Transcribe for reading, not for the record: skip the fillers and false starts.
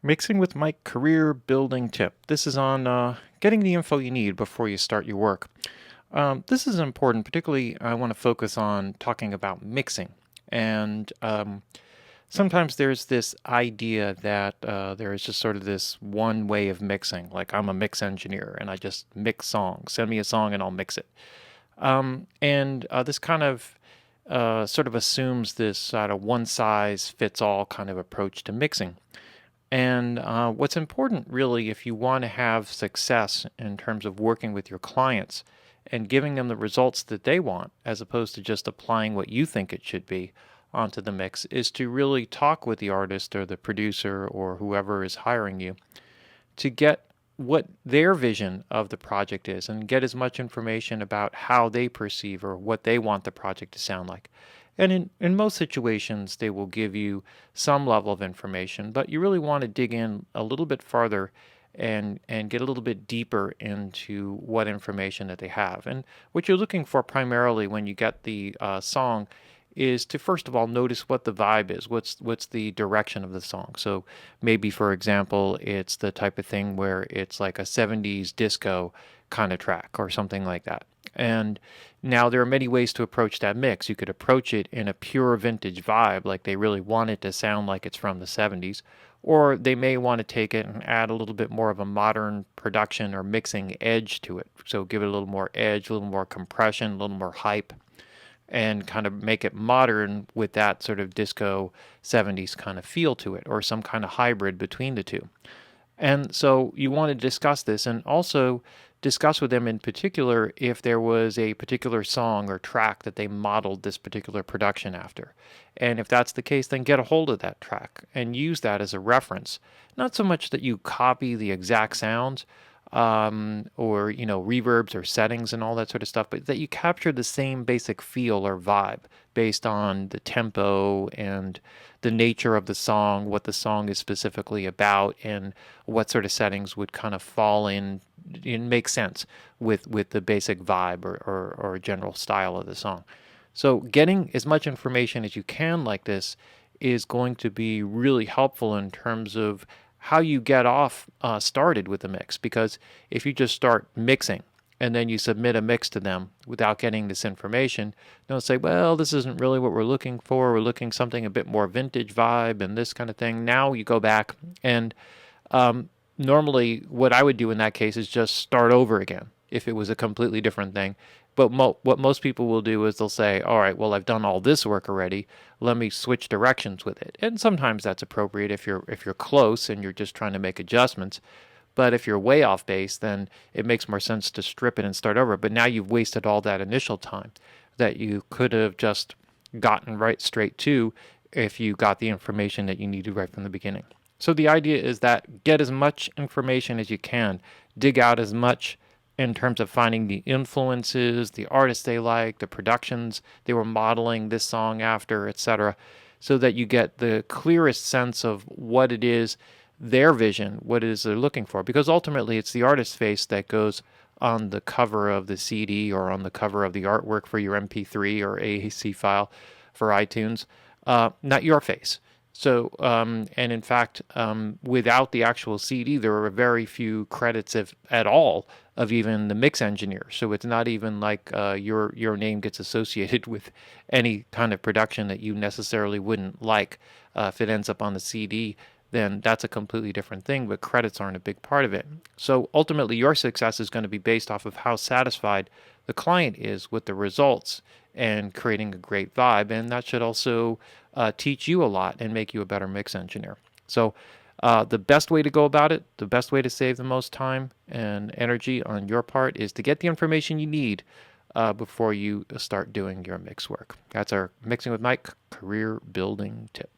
Mixing with Mike career building tip. This is on getting the info you need before you start your work. This is important, particularly I want to focus on talking about mixing. And sometimes there's this idea that there is just sort of this one way of mixing, like I'm a mix engineer and I just mix songs. Send me a song and I'll mix it. And this kind of sort of assumes this sort of one size fits all kind of approach to mixing. And what's important, really, if you want to have success in terms of working with your clients and giving them the results that they want, as opposed to just applying what you think it should be onto the mix, is to really talk with the artist or the producer or whoever is hiring you to get what their vision of the project is and get as much information about how they perceive or what they want the project to sound like. And in most situations, they will give you some level of information, but you really want to dig in a little bit farther and get a little bit deeper into what information that they have. And what you're looking for primarily when you get the song is to first of all notice what the vibe is. What's the direction of the song? So maybe, for example, it's the type of thing where it's like a 70s disco kind of track or something like that. And now there are many ways to approach that mix. You could approach it in a pure vintage vibe, like they really want it to sound like it's from the 70s, or they may want to take it and add a little bit more of a modern production or mixing edge to it. So give it a little more edge, a little more compression, a little more hype, and kind of make it modern with that sort of disco 70s kind of feel to it, or some kind of hybrid between the two. And so you want to discuss this and also discuss with them in particular if there was a particular song or track that they modeled this particular production after. And if that's the case, then get a hold of that track and use that as a reference. Not so much that you copy the exact sounds, or reverbs or settings and all that sort of stuff, but that you capture the same basic feel or vibe based on the tempo and the nature of the song, what the song is specifically about, and what sort of settings would kind of fall in and make sense with the basic vibe or general style of the song. So getting as much information as you can like this is going to be really helpful in terms of how you get off started with the mix. Because if you just start mixing and then you submit a mix to them without getting this information, they'll say, well, this isn't really what we're looking for. We're looking something a bit more vintage vibe and this kind of thing. Now you go back and normally what I would do in that case is just start over again if it was a completely different thing. But what most people will do is they'll say, all right, well, I've done all this work already. Let me switch directions with it. And sometimes that's appropriate if you're close and you're just trying to make adjustments. But if you're way off base, then it makes more sense to strip it and start over. But now you've wasted all that initial time that you could have just gotten right straight to if you got the information that you needed right from the beginning. So the idea is that get as much information as you can, dig out as much in terms of finding the influences, the artists they like, the productions they were modeling this song after, etc., so that you get the clearest sense of what it is their vision, what it is they're looking for. Because ultimately, it's the artist's face that goes on the cover of the CD or on the cover of the artwork for your MP3 or AAC file for iTunes, not your face. So, and in fact, without the actual CD, there are very few credits, if at all, of even the mix engineer. So it's not even like your name gets associated with any kind of production that you necessarily wouldn't like. If it ends up on the CD, then that's a completely different thing, but credits aren't a big part of it. So ultimately, your success is going to be based off of how satisfied the client is with the results and creating a great vibe. And that should also teach you a lot and make you a better mix engineer. So the best way to go about it, the best way to save the most time and energy on your part is to get the information you need before you start doing your mix work. That's our Mixing with Mike career building tip.